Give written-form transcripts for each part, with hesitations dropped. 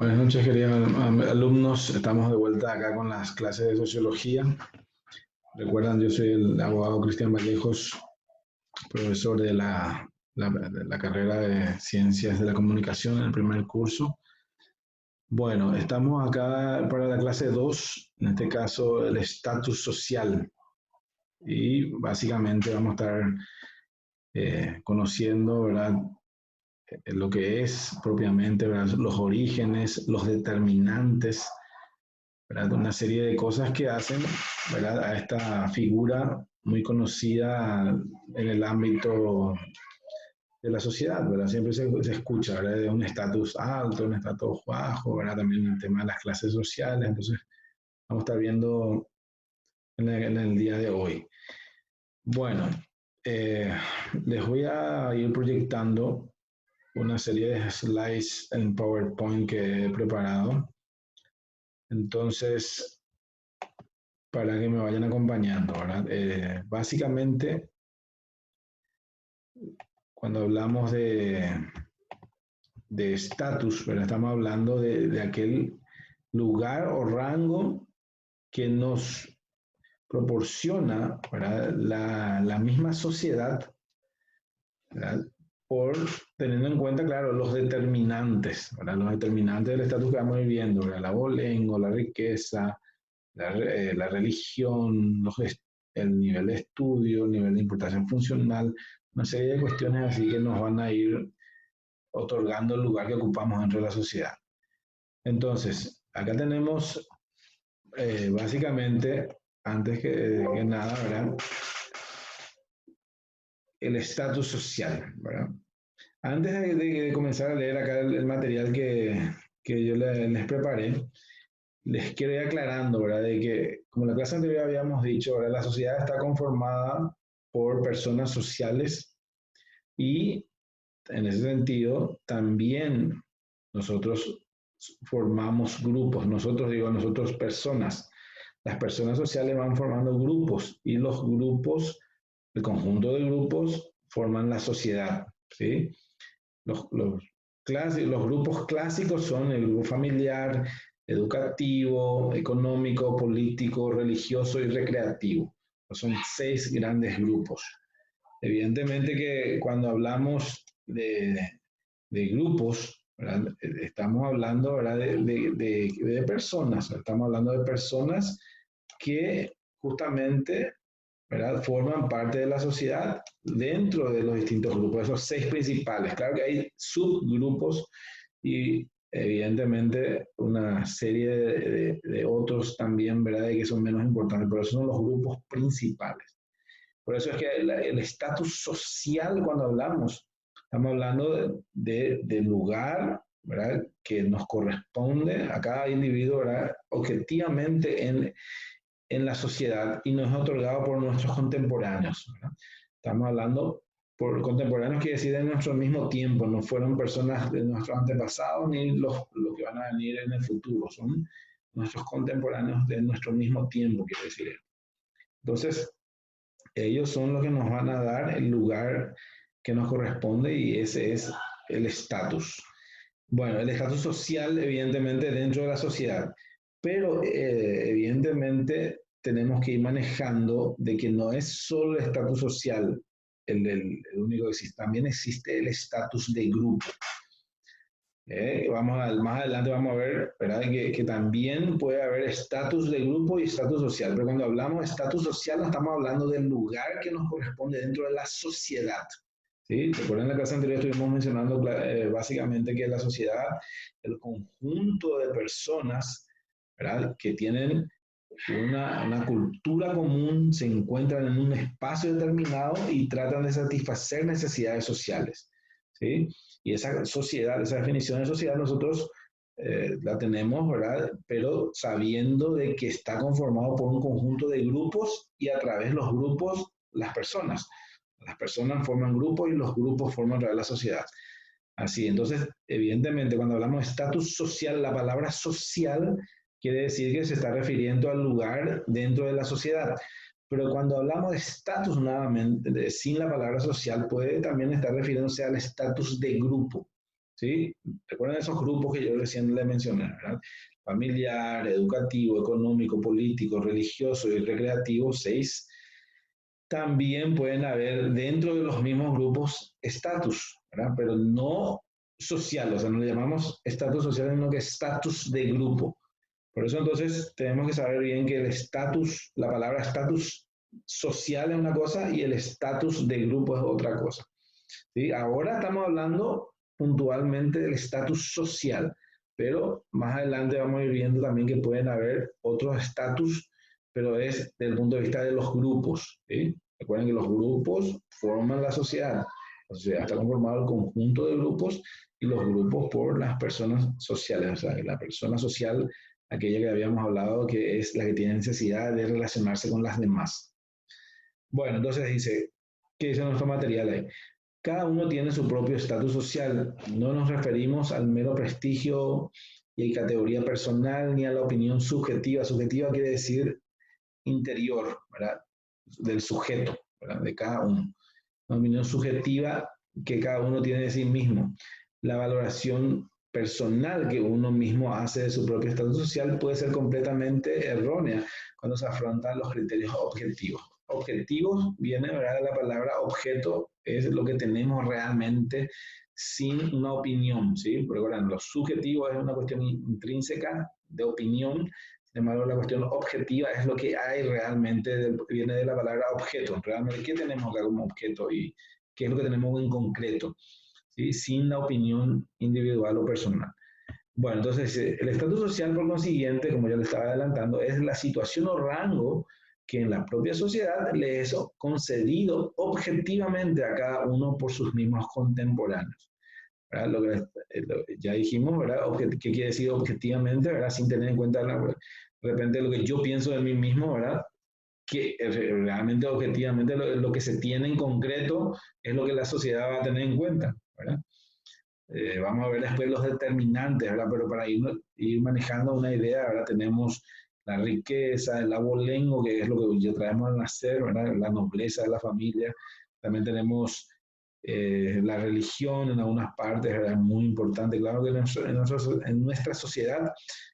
Buenas noches, queridos alumnos. Estamos de vuelta acá con las clases de sociología. Recuerdan, yo soy el abogado Cristian Vallejos, profesor de la carrera de Ciencias de la Comunicación en el primer curso. Bueno, estamos acá para la clase 2, en este caso el estatus social. Y básicamente vamos a estar conociendo, ¿verdad? Lo que es propiamente, ¿verdad? Los orígenes, los determinantes, ¿verdad? Una serie de cosas que hacen, ¿verdad? A esta figura muy conocida en el ámbito de la sociedad, ¿verdad? Siempre se escucha, ¿verdad? De un estatus alto, un estatus bajo, ¿verdad? También el tema de las clases sociales. Entonces, vamos a estar viendo en el día de hoy. Bueno, les voy a ir proyectando una serie de slides en PowerPoint que he preparado. Entonces, para que me vayan acompañando, ¿verdad? Básicamente, cuando hablamos de estatus, ¿verdad? Estamos hablando de aquel lugar o rango que nos proporciona, ¿verdad? La misma sociedad, ¿verdad? Por teniendo en cuenta, claro, los determinantes, ¿verdad? Los determinantes del estatus que vamos viviendo, ¿verdad? La abolengo, la riqueza, la religión, el nivel de estudio, el nivel de importación funcional, una serie de cuestiones así que nos van a ir otorgando el lugar que ocupamos dentro de la sociedad. Entonces, acá tenemos básicamente, antes que nada, ¿verdad? El estatus social, ¿verdad? Antes de comenzar a leer acá el material que yo les preparé, les quiero ir aclarando, ¿verdad? De que, como en la clase anterior habíamos dicho, ¿verdad? La sociedad está conformada por personas sociales y, en ese sentido, también nosotros formamos grupos. Nosotros, digo, nosotros personas. Las personas sociales van formando grupos y los grupos, el conjunto de grupos, forman la sociedad, ¿sí? Los grupos clásicos son el grupo familiar, educativo, económico, político, religioso y recreativo. Son 6 grandes grupos. Evidentemente que cuando hablamos de grupos, ¿verdad? Estamos hablando, ¿verdad? De personas, estamos hablando de personas que justamente, ¿verdad? Forman parte de la sociedad dentro de los distintos grupos, esos 6 principales. Claro que hay subgrupos y evidentemente una serie de otros también, ¿verdad? Que son menos importantes, pero esos son los grupos principales. Por eso es que el estatus social, cuando hablamos, estamos hablando de lugar, ¿verdad? Que nos corresponde a cada individuo, ¿verdad? Objetivamente en la sociedad y nos es otorgado por nuestros contemporáneos, ¿verdad? Estamos hablando por contemporáneos, quiere decir de nuestro mismo tiempo, no fueron personas de nuestros antepasados ni los que van a venir en el futuro, son nuestros contemporáneos de nuestro mismo tiempo, quiere decir. Entonces, ellos son los que nos van a dar el lugar que nos corresponde y ese es el estatus. Bueno, el estatus social, evidentemente, dentro de la sociedad, pero evidentemente tenemos que ir manejando de que no es solo el estatus social el único que existe, también existe el estatus de grupo. Más adelante vamos a ver, ¿verdad? Que también puede haber estatus de grupo y estatus social, pero cuando hablamos de estatus social no estamos hablando del lugar que nos corresponde dentro de la sociedad. ¿Sí? Recuerden, en la clase anterior estuvimos mencionando básicamente que la sociedad, el conjunto de personas, ¿verdad? Que tienen una cultura común, se encuentran en un espacio determinado y tratan de satisfacer necesidades sociales, ¿sí? Y esa sociedad, esa definición de sociedad nosotros la tenemos, ¿verdad? Pero sabiendo de que está conformado por un conjunto de grupos y a través de los grupos, las personas. Las personas forman grupos y los grupos forman la sociedad. Así, entonces, evidentemente, cuando hablamos de estatus social, la palabra social quiere decir que se está refiriendo al lugar dentro de la sociedad. Pero cuando hablamos de estatus nuevamente, sin la palabra social, puede también estar refiriéndose al estatus de grupo. ¿sí? Recuerden esos grupos que yo recién les mencioné, ¿verdad? Familiar, educativo, económico, político, religioso y recreativo, 6. También pueden haber dentro de los mismos grupos estatus, ¿verdad? Pero no social, o sea, no le llamamos estatus social, sino que estatus de grupo. Por eso entonces tenemos que saber bien que el estatus, la palabra estatus social es una cosa y el estatus de grupo es otra cosa. ¿Sí? Ahora estamos hablando puntualmente del estatus social, pero más adelante vamos a ir viendo también que pueden haber otros estatus, pero es desde el punto de vista de los grupos. ¿Sí? Recuerden que los grupos forman la sociedad. La sociedad está conformada por el conjunto de grupos y los grupos por las personas sociales. O sea, la persona social, aquella que habíamos hablado, que es la que tiene necesidad de relacionarse con las demás. Bueno, entonces dice, ¿qué dice nuestro material ahí? Cada uno tiene su propio estatus social. No nos referimos al mero prestigio y categoría personal ni a la opinión subjetiva. Subjetiva quiere decir interior, ¿verdad? Del sujeto, ¿verdad? De cada uno. La opinión subjetiva que cada uno tiene de sí mismo. La valoración personal que uno mismo hace de su propio estatus social puede ser completamente errónea cuando se afrontan los criterios objetivos. Objetivos viene, ¿verdad?, de la palabra objeto, es lo que tenemos realmente sin una opinión, ¿sí? Porque, bueno, lo subjetivo es una cuestión intrínseca de opinión, sin embargo, la cuestión objetiva es lo que hay realmente, viene de la palabra objeto. Realmente, ¿qué tenemos acá como objeto y qué es lo que tenemos en concreto? ¿Sí? Sin la opinión individual o personal. Bueno, entonces el estatus social, por consiguiente, como ya le estaba adelantando, es la situación o rango que en la propia sociedad le es concedido objetivamente a cada uno por sus mismos contemporáneos. Lo que, ya dijimos, ¿verdad? ¿Qué quiere decir objetivamente, ¿verdad? Sin tener en cuenta de repente lo que yo pienso de mí mismo, ¿verdad? Que realmente objetivamente lo que se tiene en concreto es lo que la sociedad va a tener en cuenta, ¿verdad? Vamos a ver después los determinantes, ¿verdad? Pero para ir manejando una idea, ¿verdad? Tenemos la riqueza, el abolengo, que es lo que ya traemos al nacer, ¿verdad? La nobleza de la familia. También tenemos la religión en algunas partes, ¿verdad? Muy importante. Claro que en nuestra sociedad,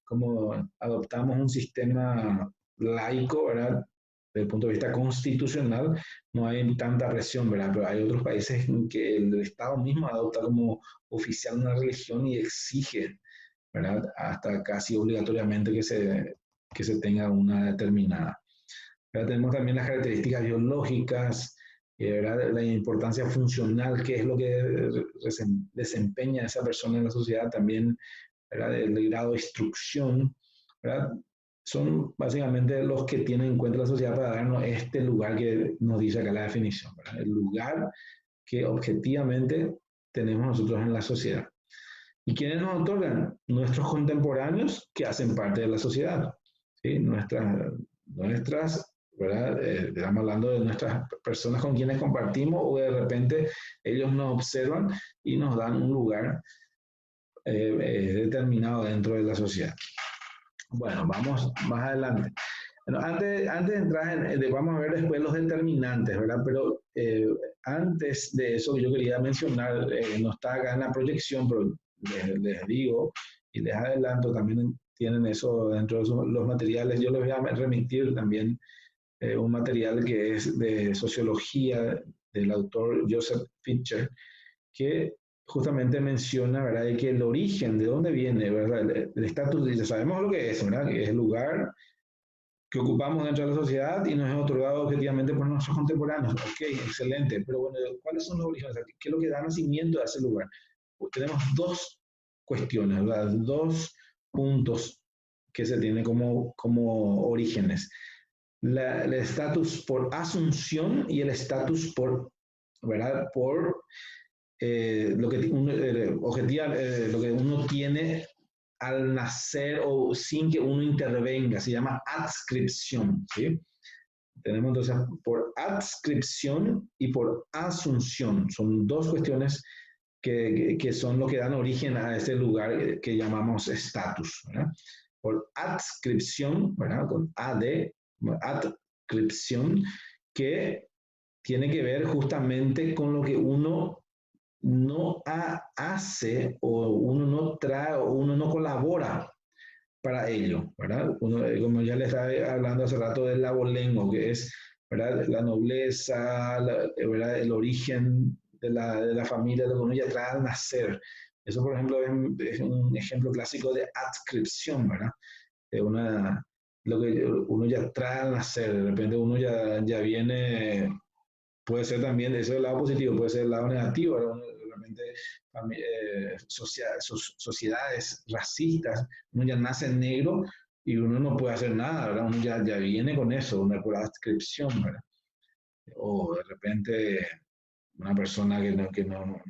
como adoptamos un sistema laico, ¿verdad? Desde el punto de vista constitucional, no hay tanta presión, ¿verdad? Pero hay otros países en que el Estado mismo adopta como oficial una religión y exige, ¿verdad? Hasta casi obligatoriamente que se tenga una determinada. ¿Verdad? Tenemos también las características biológicas, ¿verdad? La importancia funcional, que es lo que desempeña esa persona en la sociedad, también, ¿verdad? El grado de instrucción, ¿verdad? Son básicamente los que tienen en cuenta la sociedad para darnos este lugar que nos dice acá la definición, ¿verdad? El lugar que objetivamente tenemos nosotros en la sociedad. ¿Y quiénes nos otorgan? Nuestros contemporáneos que hacen parte de la sociedad. ¿Sí? Nuestras, ¿verdad? Estamos hablando de nuestras personas con quienes compartimos o de repente ellos nos observan y nos dan un lugar determinado dentro de la sociedad. Bueno, vamos más adelante. Bueno, antes de entrar vamos a ver después los determinantes, ¿verdad? Pero antes de eso yo quería mencionar, no está acá en la proyección, pero les digo y les adelanto, también tienen eso dentro de los materiales. Yo les voy a remitir también un material que es de sociología del autor Joseph Fischer, que justamente menciona, ¿verdad?, de que el origen, de dónde viene, ¿verdad? El estatus, ya sabemos lo que es, ¿verdad? Que es el lugar que ocupamos dentro de la sociedad y nos es otorgado objetivamente por nuestros contemporáneos. Ok, excelente, pero bueno, ¿cuáles son los orígenes? ¿Qué es lo que da nacimiento a ese lugar? Pues tenemos dos cuestiones, ¿verdad? Dos puntos que se tienen como orígenes. El estatus por asunción y el estatus por, ¿verdad? Por lo que uno, lo que uno tiene al nacer o sin que uno intervenga, se llama adscripción, ¿sí? Tenemos entonces por adscripción y por asunción, son dos cuestiones que son lo que dan origen a ese lugar que llamamos estatus, ¿verdad? Por adscripción, ¿verdad? Con AD, adscripción, que tiene que ver justamente con lo que uno no hace o uno no trae o uno no colabora para ello, ¿verdad? Uno, como ya les estaba hablando hace rato del abolengo, que es, ¿verdad?, la nobleza, ¿verdad?, el origen de la familia, lo que uno ya trae al nacer. Eso, por ejemplo, es un ejemplo clásico de adscripción, ¿verdad? De lo que uno ya trae al nacer, de repente uno ya viene. Puede ser también, eso es el lado positivo, puede ser el lado negativo, realmente sociedades racistas, uno ya nace negro y uno no puede hacer nada, ¿verdad? Uno ya viene con eso, una pura adscripción, ¿verdad? O de repente una persona que no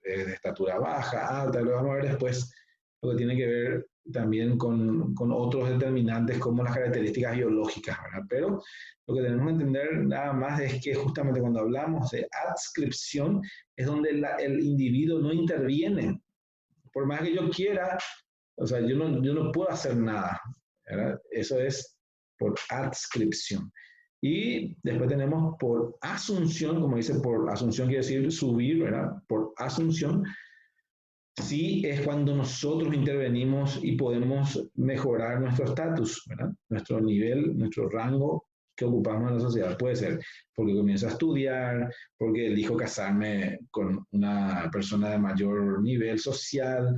es de estatura baja, alta, lo vamos a ver después, lo que tiene que ver también con otros determinantes como las características biológicas, ¿verdad? Pero lo que tenemos que entender nada más es que justamente cuando hablamos de adscripción es donde el individuo no interviene. Por más que yo quiera, o sea, yo no puedo hacer nada, ¿verdad? Eso es por adscripción. Y después tenemos por asunción, como dice, por asunción quiere decir subir, ¿verdad? Por asunción, sí es cuando nosotros intervenimos y podemos mejorar nuestro estatus, ¿verdad? Nuestro nivel, nuestro rango que ocupamos en la sociedad. Puede ser porque comienzo a estudiar, porque elijo casarme con una persona de mayor nivel social,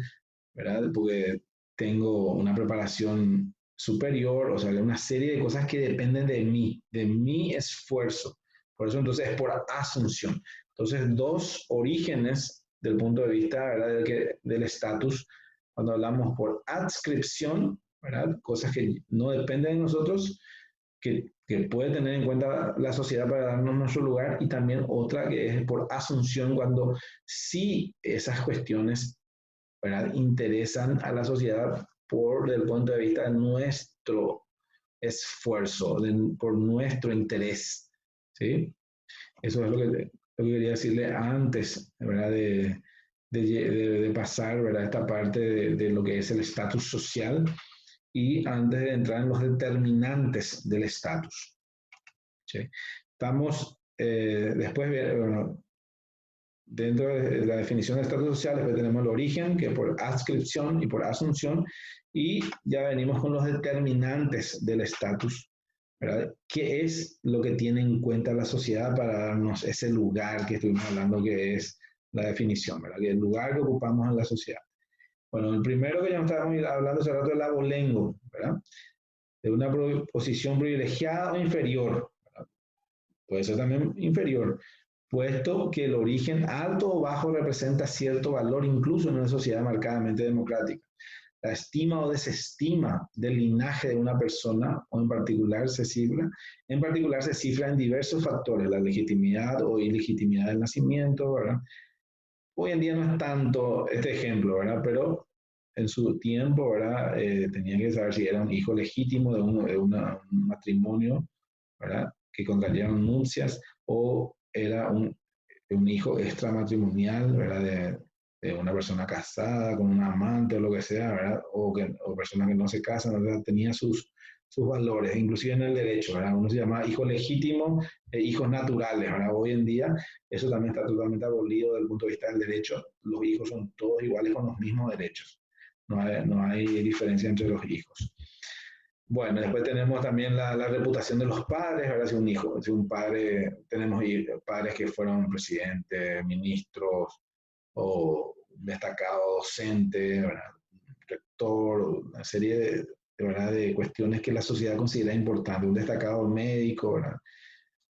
¿verdad? Porque tengo una preparación superior, o sea, una serie de cosas que dependen de mi esfuerzo. Por eso entonces es por asunción. Entonces, dos orígenes del punto de vista, ¿verdad?, del estatus, cuando hablamos por adscripción, ¿verdad?, cosas que no dependen de nosotros, que puede tener en cuenta la sociedad para darnos nuestro lugar, y también otra que es por asunción, cuando sí esas cuestiones, ¿verdad?, interesan a la sociedad por el punto de vista de nuestro esfuerzo, por nuestro interés, ¿sí? Eso es lo que quería decirle antes, ¿verdad?, de pasar, ¿verdad?, esta parte de lo que es el estatus social y antes de entrar en los determinantes del estatus, ¿sí? Estamos, después, bueno, dentro de la definición de estatus social, después tenemos el origen, que es por adscripción y por asunción, y ya venimos con los determinantes del estatus, ¿verdad? ¿Qué es lo que tiene en cuenta la sociedad para darnos ese lugar que estuvimos hablando, que es la definición, ¿verdad? Que el lugar que ocupamos en la sociedad. Bueno, el primero que ya estábamos hablando hace rato es el abolengo, ¿verdad? De una posición privilegiada o inferior, ¿verdad? Puede ser también inferior, puesto que el origen alto o bajo representa cierto valor incluso en una sociedad marcadamente democrática. La estima o desestima del linaje de una persona o en particular se cifra en diversos factores, la legitimidad o ilegitimidad del nacimiento, ¿verdad? Hoy en día no es tanto este ejemplo, ¿verdad? Pero en su tiempo, ¿verdad? Tenían que saber si era un hijo legítimo un matrimonio, ¿verdad?, que contrayeron nupcias, o era un hijo extramatrimonial, ¿verdad?, de una persona casada con un amante o lo que sea, ¿verdad?, o persona que no se casan, ¿verdad?, tenía sus valores, inclusive en el derecho, ¿verdad? Uno se llama hijo legítimo e hijos naturales, ¿verdad? Hoy en día eso también está totalmente abolido desde el punto de vista del derecho. Los hijos son todos iguales con los mismos derechos. No hay diferencia entre los hijos. Bueno, después tenemos también la reputación de los padres, ¿verdad? Si un padre, tenemos padres que fueron presidentes, ministros o destacado docente, ¿verdad?, rector, una serie ¿verdad?, de cuestiones que la sociedad considera importantes, un destacado médico, ¿verdad?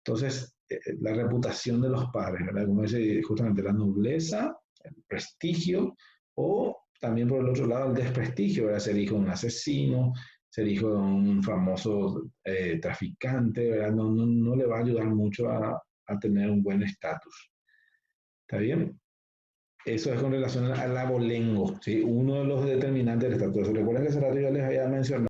Entonces, la reputación de los padres, ¿verdad?, como dice justamente la nobleza, el prestigio, o también por el otro lado el desprestigio, ¿verdad?, ser hijo de un asesino, ser hijo de un famoso traficante, ¿verdad? No le va a ayudar mucho a tener un buen estatus. ¿Está bien? Eso es con relación al abolengo, ¿sí? Uno de los determinantes del estatus. Recuerden que hace rato yo les había mencionado